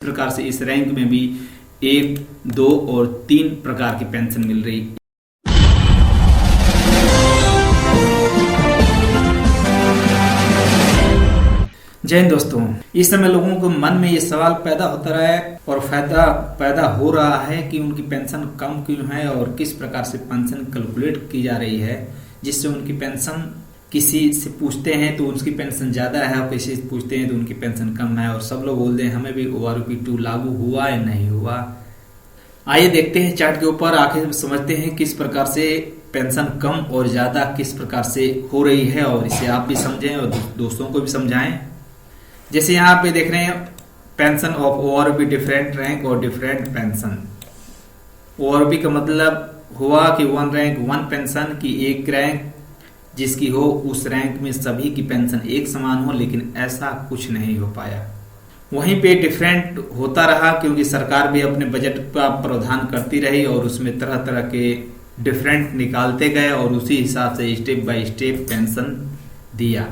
प्रकार से इस रैंक में भी 1, 2 और 3 प्रकार की पेंशन मिल रही। जय हिंद दोस्तों, इस समय लोगों को मन में ये सवाल पैदा होता रहा है और फायदा पैदा हो रहा है कि उनकी पेंशन कम क्यों है और किस प्रकार से पेंशन कैलकुलेट की जा रही है, जिससे उनकी पेंशन किसी से पूछते हैं तो उसकी पेंशन ज्यादा है और किसी से पूछते हैं तो उनकी पेंशन कम है और सब लोग बोलते हैं हमें भी ORP2 लागू हुआ या नहीं हुआ। आइए देखते हैं चार्ट के ऊपर, आखिर समझते हैं किस प्रकार से पेंशन कम और ज्यादा किस प्रकार से हो रही है और इसे आप भी समझें और दोस्तों को भी समझाएं। जैसे यहाँ पे देख रहे हैं pension of ORP different rank और डिफरेंट पेंशन। ORP का मतलब हुआ कि वन रैंक वन पेंशन की एक रैंक जिसकी हो उस रैंक में सभी की पेंशन एक समान हो, लेकिन ऐसा कुछ नहीं हो पाया। वहीं पे डिफरेंट होता रहा क्योंकि सरकार भी अपने बजट का प्रावधान करती रही और उसमें तरह तरह के डिफरेंट निकालते गए और उसी हिसाब से स्टेप बाय स्टेप पेंशन दिया।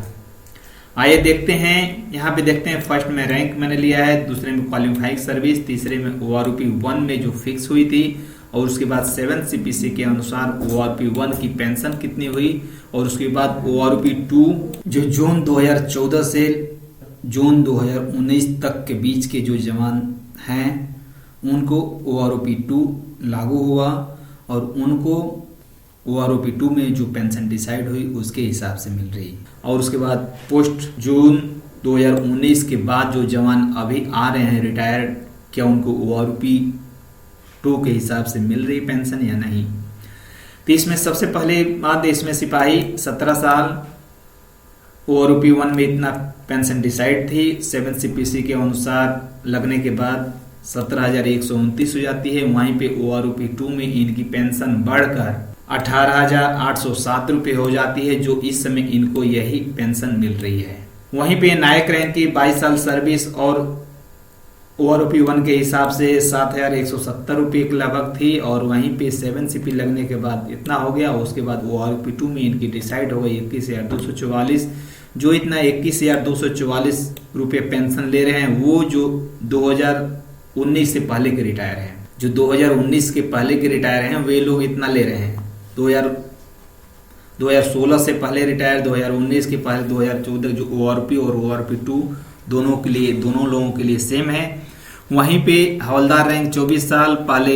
आइए देखते हैं, यहाँ पे देखते हैं फर्स्ट में रैंक मैंने लिया है, दूसरे में क्वालिफाइंग सर्विस, तीसरे में ORP1 में जो फिक्स हुई थी और उसके बाद 7 CPC के अनुसार ORP1 की पेंशन कितनी हुई और उसके बाद ORP2 जो जून 2014 से जून 2019 तक के बीच के जो जवान हैं उनको ORP2 लागू हुआ और उनको ORP2 में जो पेंशन डिसाइड हुई उसके हिसाब से मिल रही। और उसके बाद पोस्ट जून 2019 के बाद जो जवान अभी आ रहे हैं रिटायर्ड, क्या उनको ORP2 के हिसाब से मिल रही पेंशन या नहीं। तो इसमें सबसे पहले बात, इसमें सिपाही 17 साल ORP1 में इतना पेंशन डिसाइड थी, 7 CPC के अनुसार लगने के बाद 17,129 हो जाती है। वहीं पे ORP2 में इनकी पेंशन बढ़कर 18,807 रुपये हो जाती है, जो इस समय इनको यही पेंशन मिल रही है। वहीं पे नायक रैंक की 22 साल सर्विस और ORP1 के हिसाब से 7,170 रुपये के लगभग थी और वहीं पे 7 CP लगने के बाद इतना हो गया। उसके बाद ORP2 में इनकी डिसाइड हो गई 21,244, जो इतना 21,244 रुपये पेंशन ले रहे हैं वो जो 2019 से पहले के रिटायर हैं, जो 2019 के पहले के रिटायर हैं वे लोग इतना ले रहे हैं। 2016 से पहले रिटायर, 2019 के पहले 2014 जो ORP और ORP2 दोनों के लिए, दोनों लोगों के लिए सेम है। वहीं पे हवलदार रैंक 24 साल पहले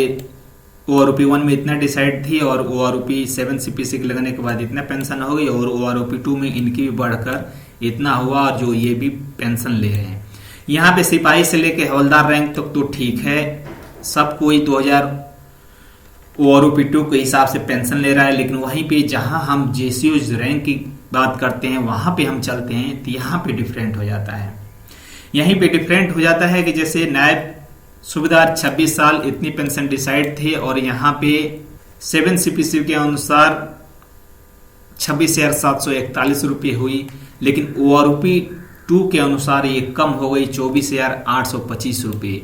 ORP1 में इतना डिसाइड थी और ORP 7 CPC के लगने के बाद इतना पेंशन हो गई और ORP2 में इनकी भी बढ़कर इतना हुआ और जो ये भी पेंशन ले रहे हैं। यहाँ पे सिपाही से लेके हवलदार रैंक तक तो ठीक है, सब कोई 2000 ORP2 के हिसाब से पेंशन ले रहा है, लेकिन वहीं पे जहां हम JCO रैंक की बात करते हैं वहां पे हम चलते हैं तो यहाँ पे डिफरेंट हो जाता है। यहीं पे डिफरेंट हो जाता है कि जैसे नायब सूबेदार 26 साल इतनी पेंशन डिसाइड थी और यहाँ पे 7 CPC के अनुसार 26,741 रुपये हुई, लेकिन ORP2 के अनुसार ये कम हो गई 24,825 रुपये।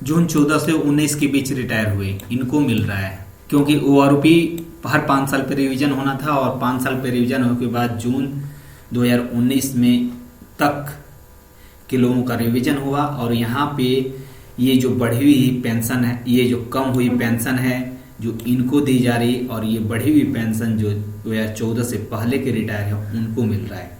जून 14 से 19 के बीच रिटायर हुए इनको मिल रहा है, क्योंकि ORP हर 5 साल पे रिवीजन होना था और 5 साल पे रिवीजन होने के बाद जून 2019 में तक के लोगों का रिवीजन हुआ और यहाँ पे ये जो बढ़ी हुई पेंशन है, ये जो कम हुई पेंशन है जो इनको दी जा रही और ये बढ़ी हुई पेंशन जो 2014 से पहले के रिटायर है उनको मिल रहा है।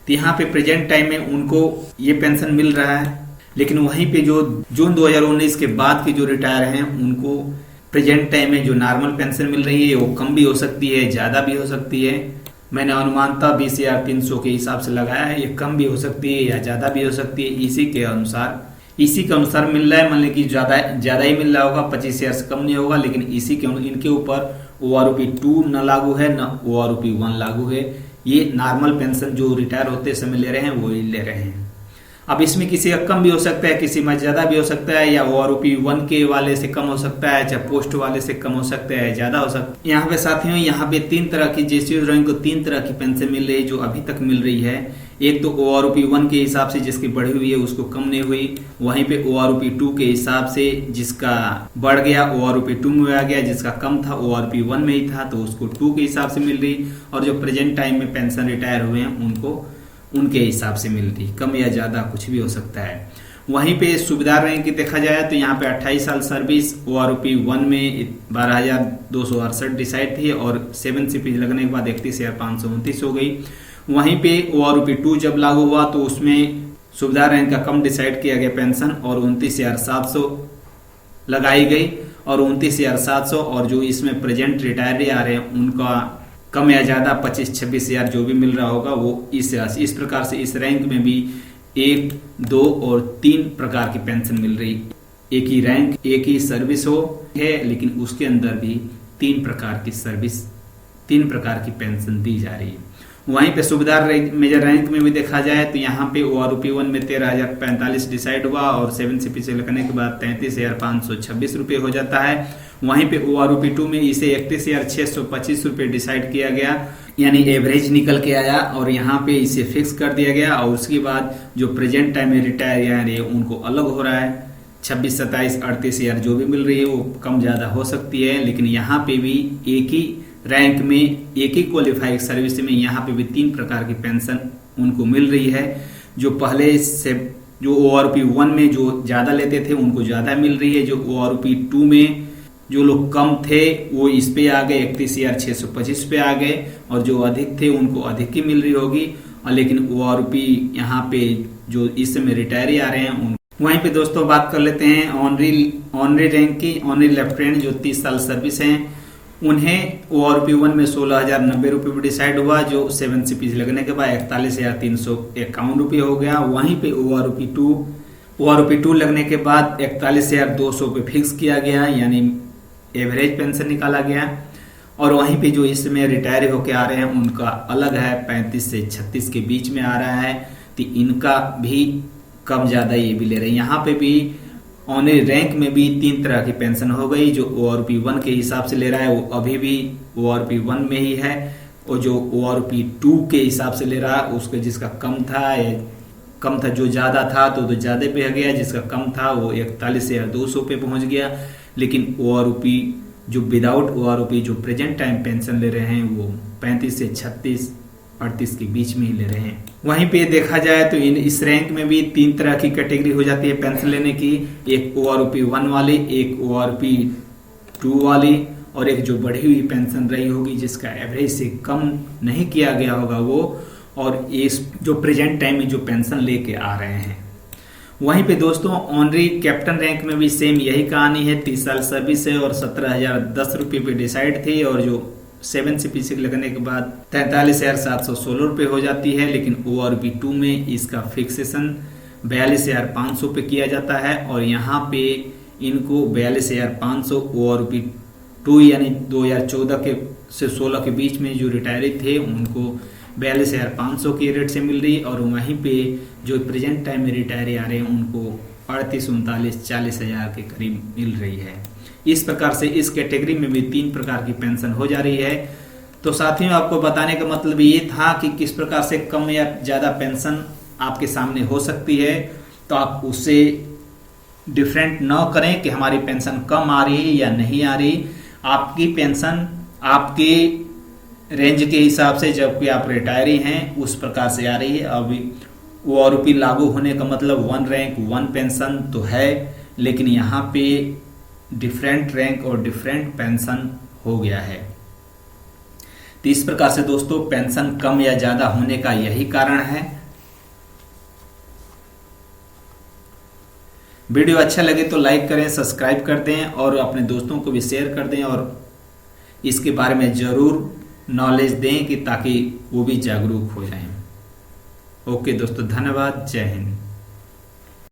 तो यहाँ पे प्रेजेंट टाइम में उनको ये पेंशन मिल रहा है, लेकिन वहीं पे जो जून 2019 के बाद के जो रिटायर हैं उनको प्रेजेंट टाइम में जो नॉर्मल पेंशन मिल रही है वो कम भी हो सकती है, ज्यादा भी हो सकती है। मैंने अनुमानतः 20,300 के हिसाब से लगाया है, ये कम भी हो सकती है या ज्यादा भी हो सकती है। इसी के अनुसार मिल रहा है, मान ली कि ज्यादा ही मिल रहा होगा, 25,000 से कम नहीं होगा, लेकिन इनके ऊपर ORP2 न लागू है न ORP1 लागू है। ये नॉर्मल पेंशन जो रिटायर होते समय ले रहे हैं वो ही ले रहे हैं। अब इसमें किसी का कम भी हो सकता है, किसी में ज्यादा भी हो सकता है, या ORP1 के वाले से कम हो सकता है, चाहे पोस्ट वाले से कम हो सकता है, ज्यादा हो सकता है। यहाँ पे साथियों, यहाँ पे 3 तरह की JCO रैंक को 3 तरह की पेंशन मिल रही है जो अभी तक मिल रही है। एक तो ORP1 के हिसाब से जिसकी बढ़ी हुई है उसको कम नहीं हुई, वहीं पे ORP2 के हिसाब से जिसका बढ़ गया ORP2 में आ गया, जिसका कम था ORP1 में ही था तो उसको 2 के हिसाब से मिल रही, और जो प्रेजेंट टाइम में पेंशन रिटायर हुए हैं उनको उनके हिसाब से मिल रही, कम या ज्यादा कुछ भी हो सकता है। वहीं पे सुविधा रैंक की देखा जाए तो यहाँ पे 28 साल सर्विस ORP 1 में 12,268 डिसाइड थी और 7 CP लगने के बाद 31,529 हो गई। वहीं पे ORP 2 जब लागू हुआ तो उसमें सुविधा रैंक का कम डिसाइड किया गया पेंशन और 29,700 लगाई गई और 29,700 और जो इसमें प्रेजेंट रिटायरी आ रहे हैं उनका कम या ज्यादा 25-26 हजार जो भी मिल रहा होगा वो इस प्रकार से इस रैंक में भी 1, 2 और 3 प्रकार की पेंशन मिल रही। एक ही रैंक एक ही सर्विस हो है लेकिन उसके अंदर भी 3 प्रकार की सर्विस 3 प्रकार की पेंशन दी जा रही है। वहीं पे सुविधा मेजर रैंक में भी देखा जाए तो यहाँ पे ORP 1 में 13,045 डिसाइड हुआ और 7 CP से लगने के बाद 33,526 रुपये हो जाता है। वहीं पे ORP 2 में इसे 31,625 रुपये डिसाइड किया गया यानी एवरेज निकल के आया और यहाँ पे इसे फिक्स कर दिया गया और उसके बाद जो प्रेजेंट टाइम में रिटायर यार है उनको अलग हो रहा है 26, 27, 38 हजार जो भी मिल रही है वो कम ज्यादा हो सकती है। लेकिन यहाँ पे भी एक ही रैंक में एक ही क्वालिफाइड सर्विस में यहाँ पे भी 3 प्रकार की पेंशन उनको मिल रही है। जो पहले से जो ORP 1 में जो ज्यादा लेते थे उनको ज्यादा मिल रही है। जो ORP 2 में जो लोग कम थे वो इस पे आ गए 31,625 पे आ गए और जो अधिक थे उनको अधिक ही मिल रही होगी। और लेकिन ORP यहाँ पे जो इस समय रिटायरी आ रहे हैं वहीं पे दोस्तों बात कर लेते हैं ऑनरी रैंक की। ऑनरी लेफ्टिनेंट जो 30 साल सर्विस हैं उन्हें ORP 1 में 16,090 रुपये डिसाइड हुआ जो 7 CP लगने के बाद 41,351 रुपये हो गया। वहीं पे ORP 2 लगने के बाद 41,200 पे फिक्स किया गया यानी एवरेज पेंशन निकाला गया। और वहीं पे जो इसमें रिटायर होके आ रहे हैं उनका अलग है 35 से 36 के बीच में आ रहा है तो इनका भी कम ज्यादा ये भी ले रहे हैं। यहाँ पे भी ऑनरी रैंक में भी 3 तरह की पेंशन हो गई। जो ORP 1 के हिसाब से ले रहा है वो अभी भी ORP 1 में ही है और जो ORP 2 के हिसाब से ले रहा है उसका जिसका कम था जो ज्यादा था तो ज्यादा पे आ गया, जिसका कम था वो 41,200 पे पहुंच गया। लेकिन ORP जो विदाउट ORP जो प्रेजेंट टाइम पेंशन ले रहे हैं वो 35 से 36, 38 के बीच में ही ले रहे हैं। वहीं पे देखा जाए तो इस रैंक में भी 3 तरह की कैटेगरी हो जाती है पेंशन लेने की। एक ORP 1 वाली, एक ORP 2 वाली और एक जो बढ़ी हुई पेंशन रही होगी जिसका एवरेज से कम नहीं किया गया होगा वो, और इस जो प्रेजेंट टाइम में जो पेंशन लेके आ रहे हैं। वहीं पे दोस्तों ऑनरी कैप्टन रैंक में भी सेम यही कहानी है। 30 साल सर्विस है और 17,010 रुपये पे डिसाइड थी और जो 7 CP लगने के बाद 43,716 रुपये हो जाती है। लेकिन ORP 2 में इसका फिक्सेशन 42,500 पे किया जाता है और यहाँ पे इनको 42,500 ORP 2 यानी 2014 के से 16 के बीच में जो रिटायरी थे उनको 42,500 के रेट से मिल रही और वहीं पे जो प्रेजेंट टाइम में रिटायरी आ रहे हैं उनको 38, 39, 40 हजार के करीब मिल रही है। इस प्रकार से इस कैटेगरी में भी 3 प्रकार की पेंशन हो जा रही है। तो साथियों आपको बताने का मतलब ये था कि किस प्रकार से कम या ज्यादा पेंशन आपके सामने हो सकती है, तो आप उससे डिफरेंट न करें कि हमारी पेंशन कम आ रही है या नहीं आ रही। आपकी पेंशन आपके रेंज के हिसाब से जबकि आप रिटायरी हैं उस प्रकार से आ रही है। अभी ORP लागू होने का मतलब 1 रैंक 1 पेंशन तो है, लेकिन यहाँ पे डिफरेंट रैंक और डिफरेंट पेंशन हो गया है। तो इस प्रकार से दोस्तों पेंशन कम या ज्यादा होने का यही कारण है। वीडियो अच्छा लगे तो लाइक करें, सब्सक्राइब कर दें और अपने दोस्तों को भी शेयर कर दें और इसके बारे में जरूर नॉलेज दें कि ताकि वो भी जागरूक हो जाएं। ओके दोस्तों, धन्यवाद, जय हिंद।